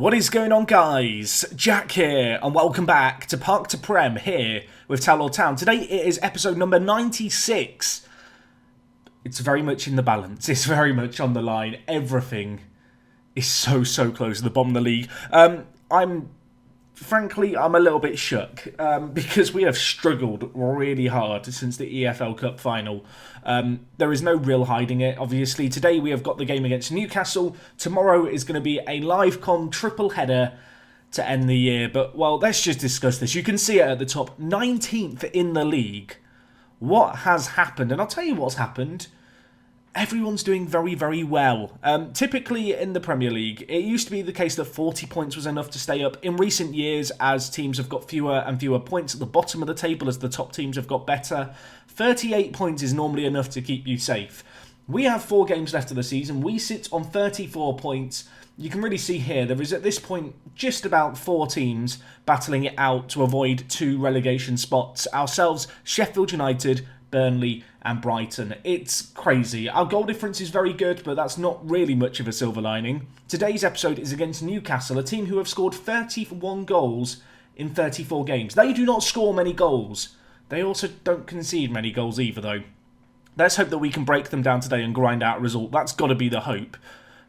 What is going on, guys? Jack here, and welcome back to Park to Prem here with Towel Town. Today it is episode number 96. It's very much in the balance. It's very much on the line. Everything is so close to the bottom of the league. Frankly, I'm a little bit shook because we have struggled really hard since the EFL Cup final. There is no real hiding it, obviously. Today we have got the game against Newcastle. Tomorrow is going to be a live con triple header to end the year. But, well, let's just discuss this. You can see it at the top, 19th in the league. What has happened? And I'll tell you what's happened. Everyone's doing very well. Typically in the Premier League, it used to be the case that 40 points was enough to stay up. In recent years, as teams have got fewer and fewer points at the bottom of the table, as the top teams have got better, 38 points is normally enough to keep you safe. We have 4 games left of the season. We sit on 34 points. You can really see here, there is at this point just about 4 teams battling it out to avoid 2 relegation spots. Ourselves, Sheffield United, Burnley and Brighton. It's crazy. Our goal difference is very good, but that's not really much of a silver lining. Today's episode is against Newcastle, a team who have scored 31 goals in 34 games. They do not score many goals. They also don't concede many goals either, though. Let's hope that we can break them down today and grind out a result. That's got to be the hope.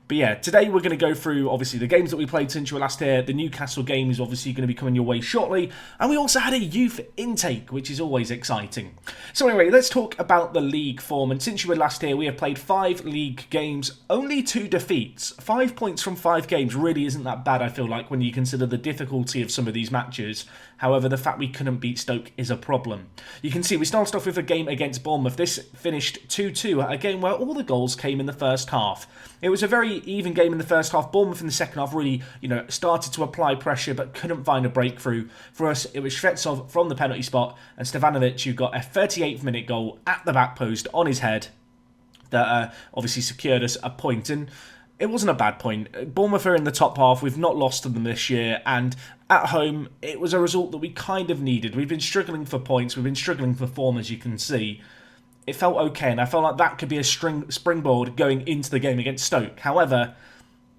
But yeah, today we're going to go through, obviously, the games that we played since you were last here. The Newcastle game is obviously going to be coming your way shortly. And we also had a youth intake, which is always exciting. So anyway, let's talk about the league form. And since you were last here, we have played 5 league games, only 2 defeats. 5 points from 5 games really isn't that bad, I feel like, when you consider the difficulty of some of these matches. However, the fact we couldn't beat Stoke is a problem. You can see we started off with a game against Bournemouth. This finished 2-2, a game where all the goals came in the first half. It was a very even game in the first half. Bournemouth in the second half really, started to apply pressure but couldn't find a breakthrough. For us, it was Shvetsov from the penalty spot and Stevanovic who got a 38th minute goal at the back post on his head that obviously secured us a point. And it wasn't a bad point. Bournemouth are in the top half. We've not lost to them this year. And at home, it was a result that we kind of needed. We've been struggling for points. We've been struggling for form, as you can see. It felt okay, and I felt like that could be a springboard going into the game against Stoke. However,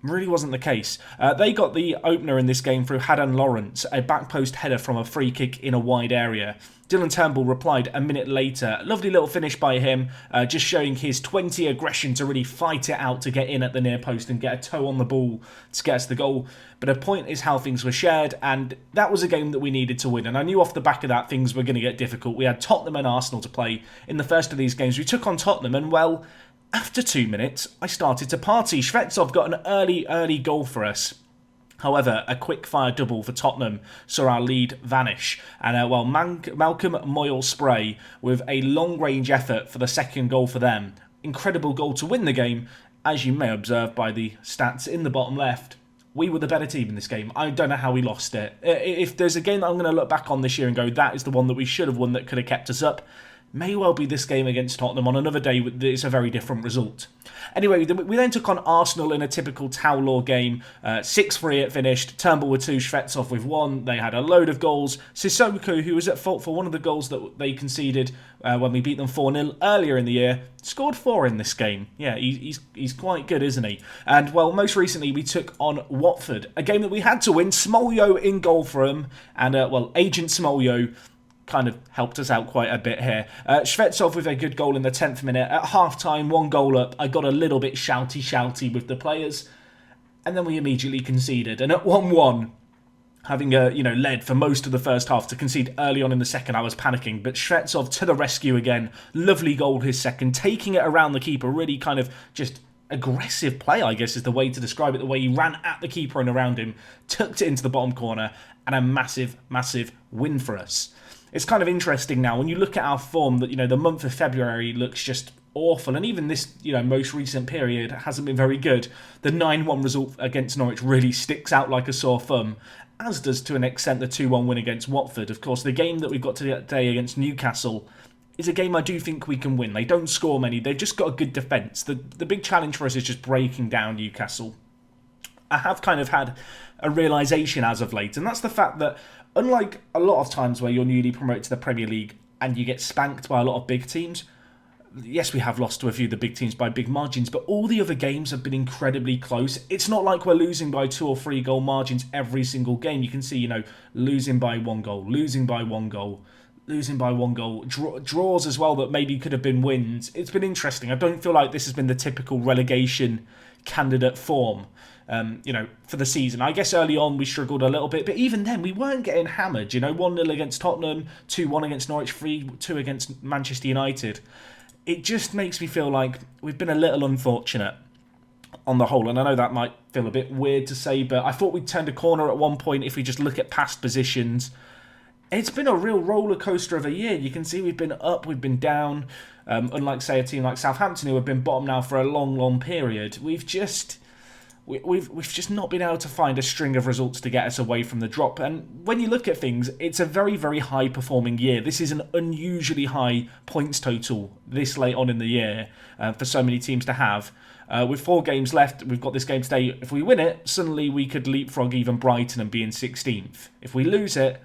really wasn't the case. They got the opener in this game through Addons Lawrence, a back post header from a free kick in a wide area. Turnbull replied a minute later. Lovely little finish by him, just showing his 20 aggression to really fight it out to get in at the near post and get a toe on the ball to get us the goal. But a point is how things were shared, and that was a game that we needed to win. And I knew off the back of that things were going to get difficult. We had Tottenham and Arsenal to play in the first of these games. We took on Tottenham, and well, after 2 minutes, I started to party. Shvetsov got an early goal for us. However, a quick-fire double for Tottenham saw our lead vanish. And Malcolm Moyle-Spray with a long-range effort for the second goal for them. Incredible goal to win the game, as you may observe by the stats in the bottom left. We were the better team in this game. I don't know how we lost it. If there's a game that I'm going to look back on this year and go, that is the one that we should have won that could have kept us up, may well be this game against Tottenham. On another day, it's a very different result. Anyway, we then took on Arsenal in a typical Towel game. 6-3 it finished. Turnbull with 2, Shvetsov with 1. They had a load of goals. Sissoko, who was at fault for one of the goals that they conceded when we beat them 4-0 earlier in the year, scored 4 in this game. Yeah, he's quite good, isn't he? And, well, most recently we took on Watford, a game that we had to win. Smolyo in goal for him. And, Agent Smolyo kind of helped us out quite a bit here. Shvetsov with a good goal in the 10th minute. At half-time, 1 goal up, I got a little bit shouty with the players. And then we immediately conceded. And at 1-1, having led for most of the first half to concede early on in the second, I was panicking. But Shvetsov to the rescue again. Lovely goal his second. Taking it around the keeper. Really kind of just aggressive play, I guess, is the way to describe it. The way he ran at the keeper and around him. Tucked it into the bottom corner. And a massive win for us. It's kind of interesting now when you look at our form that, the month of February looks just awful. And even this, most recent period hasn't been very good. The 9-1 result against Norwich really sticks out like a sore thumb, as does to an extent the 2-1 win against Watford. Of course, the game that we've got today against Newcastle is a game I do think we can win. They don't score many. They've just got a good defence. The big challenge for us is just breaking down Newcastle. I have kind of had a realisation as of late, and that's the fact that unlike a lot of times where you're newly promoted to the Premier League and you get spanked by a lot of big teams, yes, we have lost to a few of the big teams by big margins, but all the other games have been incredibly close. It's not like we're losing by 2 or 3 goal margins every single game. You can see, losing by 1 goal, losing by 1 goal, losing by 1 goal, draws as well that maybe could have been wins. It's been interesting. I don't feel like this has been the typical relegation candidate form, for the season. I guess early on we struggled a little bit, but even then we weren't getting hammered. 1-0 against Tottenham, 2-1 against Norwich, 3-2 against Manchester United. It just makes me feel like we've been a little unfortunate on the whole, and I know that might feel a bit weird to say, but I thought we'd turned a corner at one point if we just look at past positions. It's been a real roller coaster of a year. You can see we've been up, we've been down. Unlike, say, a team like Southampton, who have been bottom now for a long, long period, we've just not been able to find a string of results to get us away from the drop. And when you look at things, it's a very, very high-performing year. This is an unusually high points total this late on in the year for so many teams to have. With 4 games left, we've got this game today. If we win it, suddenly we could leapfrog even Brighton and be in 16th. If we lose it,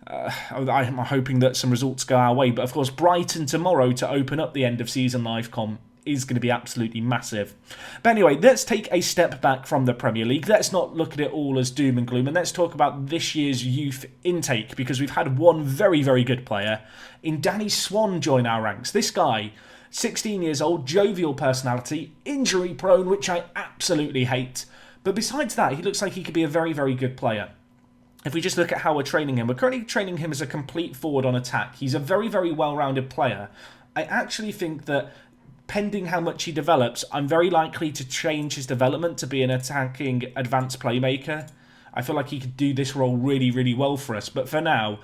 I'm hoping that some results go our way. But of course, Brighton tomorrow to open up the end of season live com is going to be absolutely massive. But anyway, let's take a step back from the Premier League. Let's not look at it all as doom and gloom, and let's talk about this year's youth intake, because we've had one very, very good player in Danny Swan join our ranks. This guy, 16 years old, jovial personality, injury prone, which I absolutely hate. But besides that, he looks like he could be a very, very good player. If we just look at how we're training him, we're currently training him as a complete forward on attack. He's a very, very well-rounded player. I actually think that, pending how much he develops, I'm very likely to change his development to be an attacking advanced playmaker. I feel like he could do this role really, really well for us. But for now,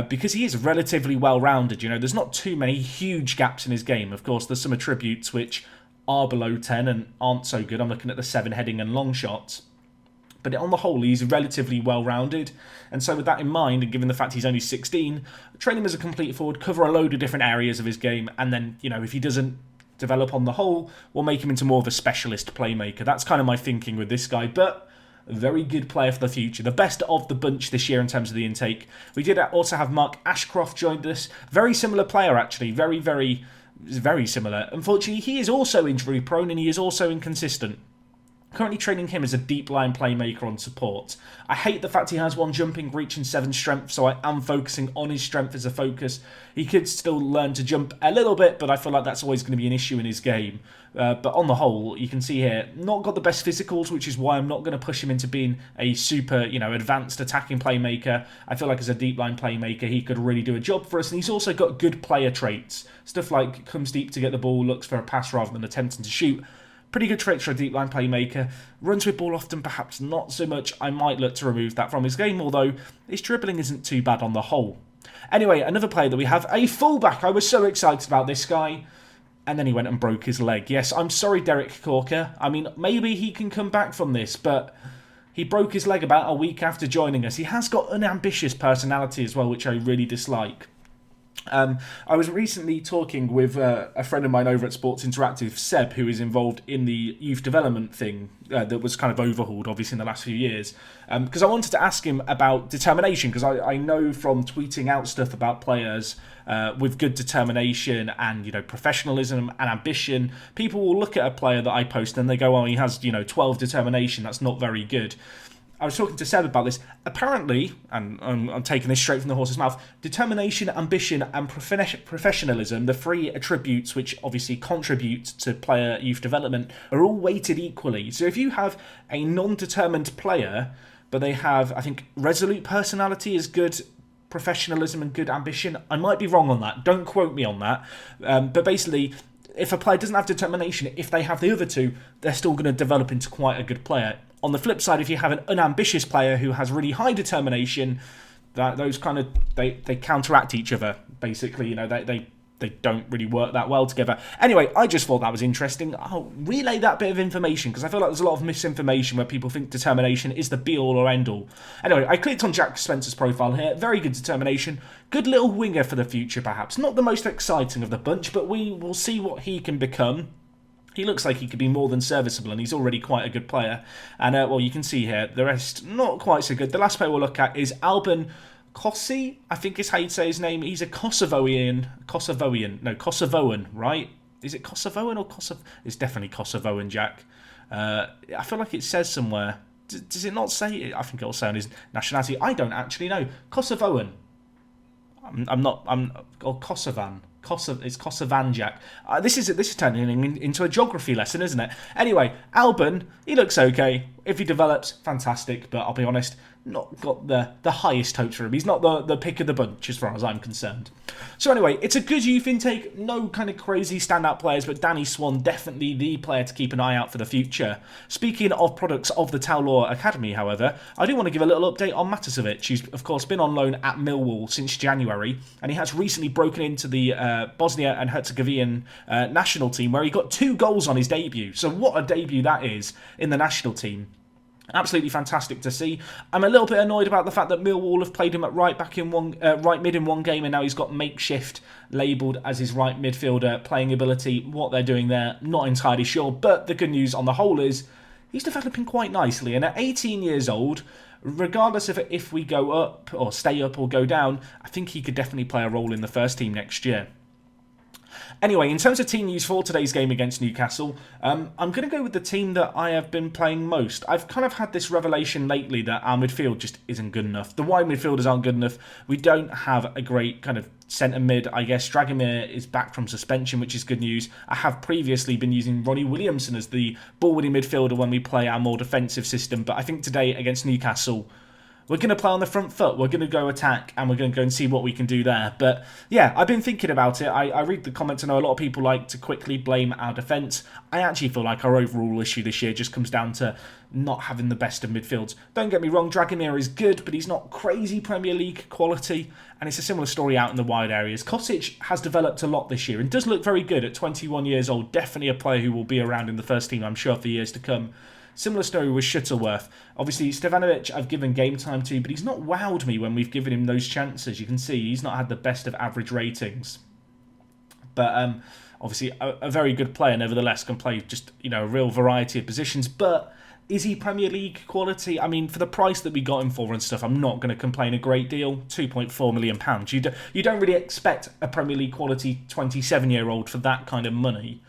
because he is relatively well-rounded, there's not too many huge gaps in his game. Of course, there's some attributes which are below 10 and aren't so good. I'm looking at the 7 heading and long shots. But on the whole, he's relatively well-rounded. And so with that in mind, and given the fact he's only 16, train him as a complete forward, cover a load of different areas of his game, and then, if he doesn't develop on the whole, we'll make him into more of a specialist playmaker. That's kind of my thinking with this guy, but a very good player for the future. The best of the bunch this year in terms of the intake. We did also have Mark Ashcroft joined us. Very similar player, actually. Very, very, very similar. Unfortunately, he is also injury-prone and he is also inconsistent. Currently training him as a deep line playmaker on support. I hate the fact he has 1 jumping, reach and 7 strength, so I am focusing on his strength as a focus. He could still learn to jump a little bit, but I feel like that's always going to be an issue in his game. But on the whole, you can see here, not got the best physicals, which is why I'm not going to push him into being a super, advanced attacking playmaker. I feel like as a deep line playmaker, he could really do a job for us, and he's also got good player traits. Stuff like comes deep to get the ball, looks for a pass rather than attempting to shoot. Pretty good traits for a deep line playmaker. Runs with ball often, perhaps not so much. I might look to remove that from his game, although his dribbling isn't too bad on the whole. Anyway, another player that we have, a fullback. I was so excited about this guy. And then he went and broke his leg. Yes, I'm sorry, Derek Corker. I mean, maybe he can come back from this, but he broke his leg about a week after joining us. He has got an ambitious personality as well, which I really dislike. I was recently talking with a friend of mine over at Sports Interactive, Seb, who is involved in the youth development thing that was kind of overhauled, obviously, in the last few years. Because I wanted to ask him about determination, because I know from tweeting out stuff about players with good determination and, professionalism and ambition, people will look at a player that I post and they go, oh, he has, 12 determination, that's not very good. I was talking to Seb about this. Apparently, and I'm taking this straight from the horse's mouth, determination, ambition, and professionalism, the 3 attributes which obviously contribute to player youth development, are all weighted equally. So if you have a non-determined player, but they have, I think, resolute personality is good, professionalism and good ambition, I might be wrong on that. Don't quote me on that. But basically, if a player doesn't have determination, if they have the other 2, they're still going to develop into quite a good player. On the flip side, if you have an unambitious player who has really high determination, those kind of they counteract each other. Basically, they don't really work that well together. Anyway, I just thought that was interesting. I'll relay that bit of information because I feel like there's a lot of misinformation where people think determination is the be-all or end-all. Anyway, I clicked on Jack Spencer's profile here. Very good determination. Good little winger for the future, perhaps. Not the most exciting of the bunch, but we will see what he can become. He looks like he could be more than serviceable, and he's already quite a good player. And, you can see here, the rest, not quite so good. The last player we'll look at is Alban Kossi, I think is how you'd say his name. He's a Kosovoan, right? Is it Kosovoan or Kosovo? It's definitely Kosovoan, Jack. I feel like it says somewhere. Does it not say it? I think it'll say on his nationality. I don't actually know. Kosovoan. Or Kosovan. It's Kosovan, Jack. This is turning into a geography lesson, isn't it? Anyway, Alban, he looks okay. If he develops, fantastic. But I'll be honest, not got the highest hopes for him. He's not the pick of the bunch as far as I'm concerned. So anyway, it's a good youth intake. No kind of crazy standout players, but Danny Swan, definitely the player to keep an eye out for the future. Speaking of products of the Taulor Academy, however, I do want to give a little update on Matasovic. He's, of course, been on loan at Millwall since January, and he has recently broken into the Bosnia and Herzegovinian national team, where he got 2 goals on his debut. So what a debut that is in the national team. Absolutely fantastic to see. I'm a little bit annoyed about the fact that Millwall have played him at right mid in one game, and now he's got makeshift labelled as his right midfielder playing ability. What they're doing there, not entirely sure. But the good news on the whole is he's developing quite nicely. And at 18 years old, regardless of if we go up or stay up or go down, I think he could definitely play a role in the first team next year. Anyway, in terms of team news for today's game against Newcastle, I'm going to go with the team that I have been playing most. I've kind of had this revelation lately that our midfield just isn't good enough. The wide midfielders aren't good enough. We don't have a great kind of centre mid, I guess. Dragomir is back from suspension, which is good news. I have previously been using Ronnie Williamson as the ball-winning midfielder when we play our more defensive system, but I think today against Newcastle, we're going to play on the front foot, we're going to go attack, and we're going to go and see what we can do there. But yeah, I've been thinking about it. I read the comments. I know a lot of people like to quickly blame our defence. I actually feel like our overall issue this year just comes down to not having the best of midfields. Don't get me wrong, Dragomir is good, but he's not crazy Premier League quality, and it's a similar story out in the wide areas. Kostic has developed a lot this year and does look very good at 21 years old. Definitely a player who will be around in the first team, I'm sure, for years to come. Similar story with Shuttleworth. Obviously, Stevanovic I've given game time to, but he's not wowed me when we've given him those chances. You can see he's not had the best of average ratings. But obviously, a very good player, nevertheless, can play just a real variety of positions. But is he Premier League quality? I mean, for the price that we got him for and stuff, I'm not going to complain a great deal. £2.4 million. You don't really expect a Premier League quality 27-year-old for that kind of money.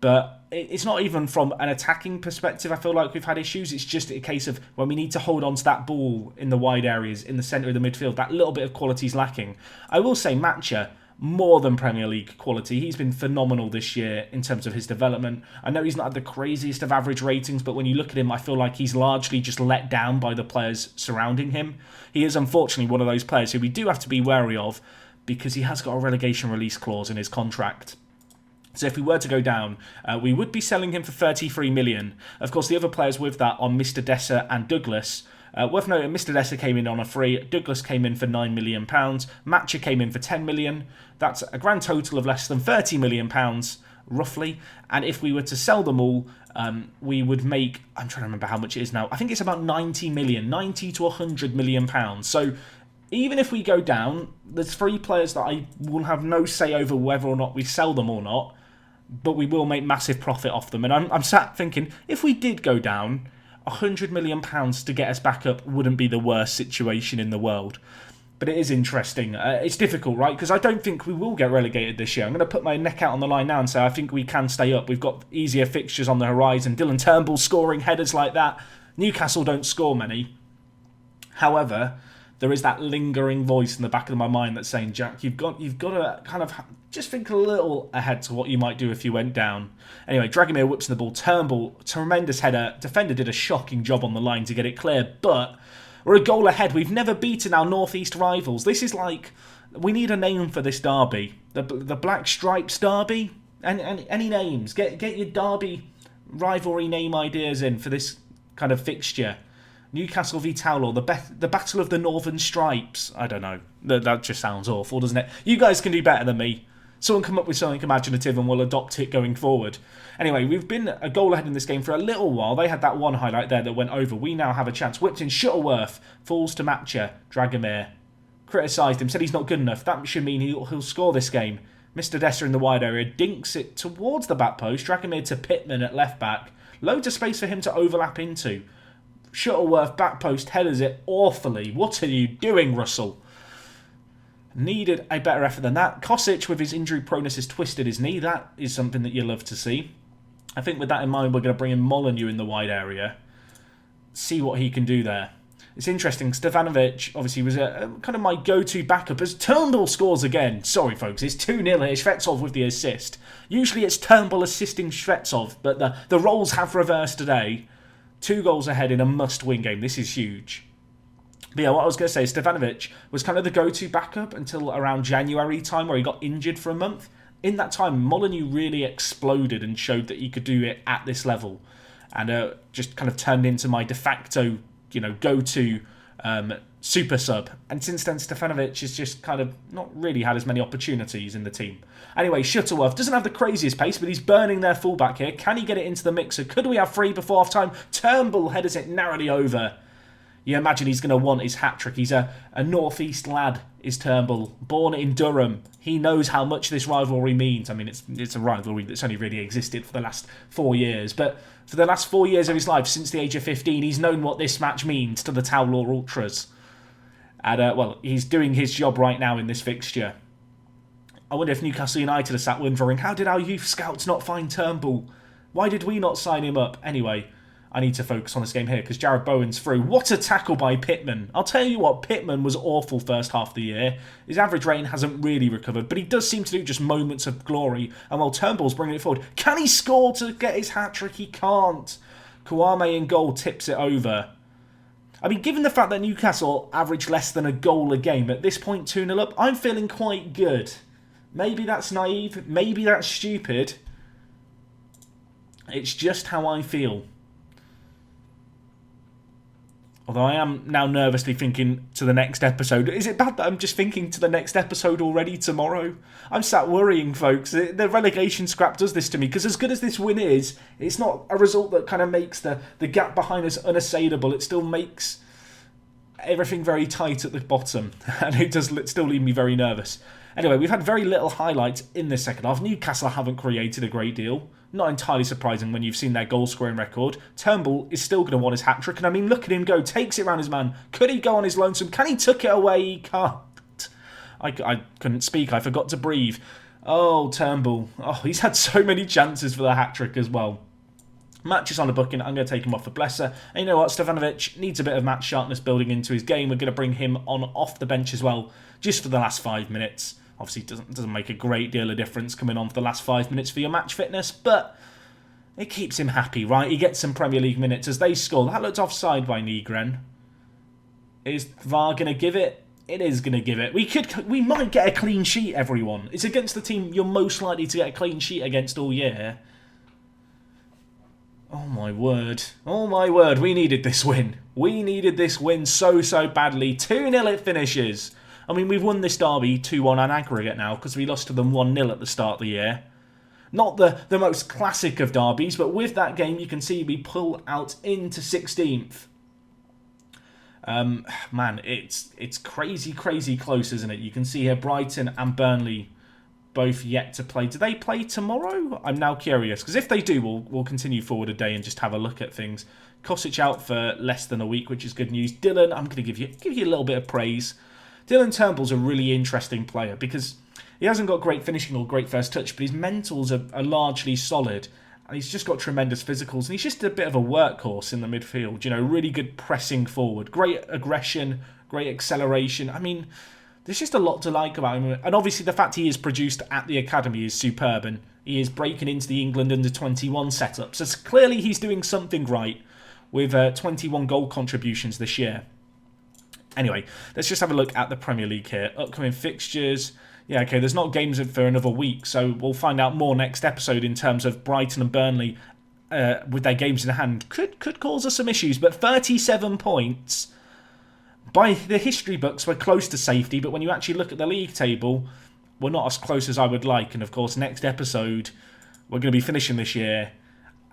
But it's not even from an attacking perspective. I feel like we've had issues. It's just a case of when we need to hold on to that ball in the wide areas, in the centre of the midfield, that little bit of quality is lacking. I will say Matcha, more than Premier League quality. He's been phenomenal this year in terms of his development. I know he's not had the craziest of average ratings, but when you look at him, I feel like he's largely just let down by the players surrounding him. He is unfortunately one of those players who we do have to be wary of because he has got a relegation release clause in his contract. So if we were to go down, we would be selling him for 33 million. Of course, the other players with that are Mr. Dessa and Douglas. Worth noting, Mr. Dessa came in on a free. Douglas came in for £9 million. Matcha came in for £10 million. That's a grand total of less than £30 million, roughly. And if we were to sell them all, we would make, I'm trying to remember how much it is now. I think it's about 90 to £100 million. So even if we go down, there's 3 players that I will have no say over whether or not we sell them or not, but we will make massive profit off them. And I'm sat thinking, if we did go down, £100 million to get us back up wouldn't be the worst situation in the world. But it is interesting. It's difficult, right? Because I don't think we will get relegated this year. I'm going to put my neck out on the line now and say I think we can stay up. We've got easier fixtures on the horizon. Dylan Turnbull scoring headers like that. Newcastle don't score many. However, there is that lingering voice in the back of my mind that's saying, Jack, you've got to kind of just think a little ahead to what you might do if you went down. Anyway, Dragomir whips in the ball. Turnbull, tremendous header. Defender did a shocking job on the line to get it clear, but we're a goal ahead. We've never beaten our northeast rivals. This is like, we need a name for this derby. The Black Stripes derby? Any names? Get your derby rivalry name ideas in for this kind of fixture. Newcastle v Taulor, the Battle of the Northern Stripes. I don't know. That just sounds awful, doesn't it? You guys can do better than me. Someone come up with something imaginative and we'll adopt it going forward. Anyway, we've been a goal ahead in this game for a little while. They had that one highlight there that went over. We now have a chance. Whipped in Shuttleworth. Falls to Matcha. Dragomir. Criticised him. Said he's not good enough. That should mean he'll score this game. Mr. Dessa in the wide area. Dinks it towards the back post. Dragomir to Pittman at left back. Loads of space for him to overlap into. Shuttleworth back post headers it awfully. What are you doing, Russell? Needed a better effort than that. Kosic, with his injury proneness, has twisted his knee. That is something that you love to see. I think with that in mind, we're going to bring in Molyneux in the wide area. See what he can do there. It's interesting. Stefanovic, obviously, was a kind of my go-to backup as Turnbull scores again. Sorry, folks. It's 2-0 here. Shvetsov with the assist. Usually it's Turnbull assisting Shvetsov, but the roles have reversed today. 2 goals ahead in a must-win game. This is huge. But yeah, what I was going to say, Stefanovic was kind of the go-to backup until around January time where he got injured for a month. In that time, Molyneux really exploded and showed that he could do it at this level. And just kind of turned into my de facto, go-to super sub. And since then, Stefanovic has just kind of not really had as many opportunities in the team. Anyway, Shuttleworth doesn't have the craziest pace, but he's burning their fullback here. Can he get it into the mixer? Could we have 3 before half-time? Turnbull headers it narrowly over. You imagine he's going to want his hat-trick. He's a northeast lad, is Turnbull. Born in Durham. He knows how much this rivalry means. I mean, it's a rivalry that's only really existed for the last 4 years. But for the last 4 years of his life, since the age of 15, he's known what this match means to the Towlaw Ultras. And, he's doing his job right now in this fixture. I wonder if Newcastle United are sat wondering, how did our youth scouts not find Turnbull? Why did we not sign him up? Anyway, I need to focus on this game here because Jared Bowen's through. What a tackle by Pittman. I'll tell you what, Pittman was awful first half of the year. His average rating hasn't really recovered, but he does seem to do just moments of glory. And while Turnbull's bringing it forward, can he score to get his hat-trick? He can't. Kouame in goal tips it over. I mean, given the fact that Newcastle average less than a goal a game, at this point 2-0 up, I'm feeling quite good. Maybe that's naive, maybe that's stupid. It's just how I feel. Although I am now nervously thinking to the next episode. Is it bad that I'm just thinking to the next episode already tomorrow? I'm sat worrying, folks. The relegation scrap does this to me, because as good as this win is, it's not a result that kind of makes the gap behind us unassailable. It still makes everything very tight at the bottom, and it does still leave me very nervous. Anyway, we've had very little highlights in this second half. Newcastle haven't created a great deal. Not entirely surprising when you've seen their goal-scoring record. Turnbull is still going to want his hat-trick, and I mean, look at him go. Takes it around his man. Could he go on his lonesome? Can he tuck it away? He can't. I couldn't speak. I forgot to breathe. Oh, Turnbull. Oh, he's had so many chances for the hat-trick as well. Match is on a booking. I'm going to take him off for Blesser. And you know what? Stefanovic needs a bit of match sharpness building into his game. We're going to bring him on off the bench as well, just for the last 5 minutes. Obviously, it doesn't make a great deal of difference coming on for the last 5 minutes for your match fitness, but it keeps him happy, right? He gets some Premier League minutes as they score. That looked offside by Nygren. Is VAR going to give it? It is going to give it. We might get a clean sheet, everyone. It's against the team you're most likely to get a clean sheet against all year. Oh my word. Oh my word. We needed this win. We needed this win so badly. 2-0 it finishes. I mean, we've won this derby 2-1 on aggregate now because we lost to them 1-0 at the start of the year. Not the most classic of derbies, but with that game, you can see we pull out into 16th. Man, it's crazy close, isn't it? You can see here Brighton and Burnley both yet to play. Do they play tomorrow? I'm now curious, because if they do, we'll continue forward a day and just have a look at things. Kosic out for less than a week, which is good news. Dylan, I'm going to give you a little bit of praise. Dylan Turnbull's a really interesting player because he hasn't got great finishing or great first touch, but his mentals are largely solid. And he's just got tremendous physicals. And he's just a bit of a workhorse in the midfield. You know, really good pressing forward. Great aggression, great acceleration. I mean, there's just a lot to like about him. And obviously the fact he is produced at the academy is superb. And he is breaking into the England under-21 setup. So clearly he's doing something right with 21 goal contributions this year. Anyway, let's just have a look at the Premier League here. Upcoming fixtures. Yeah, okay, there's not games for another week, so we'll find out more next episode in terms of Brighton and Burnley with their games in hand. Could cause us some issues, but 37 points. By the history books, we're close to safety, but when you actually look at the league table, we're not as close as I would like. And of course, next episode, we're going to be finishing this year,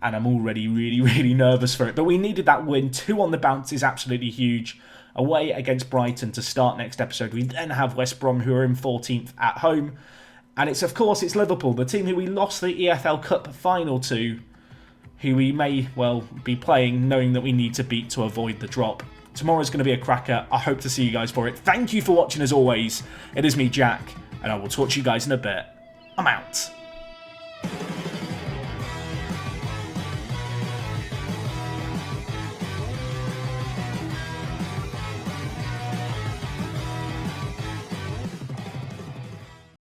and I'm already really nervous for it. But we needed that win. 2 on the bounce is absolutely huge. Away against Brighton to start next episode. We then have West Brom, who are in 14th at home. And it's Liverpool, the team who we lost the EFL Cup final to, who we may well be playing knowing that we need to beat to avoid the drop. Tomorrow's going to be a cracker. I hope to see you guys for it. Thank you for watching as always. It is me, Jack, and I will talk to you guys in a bit. I'm out.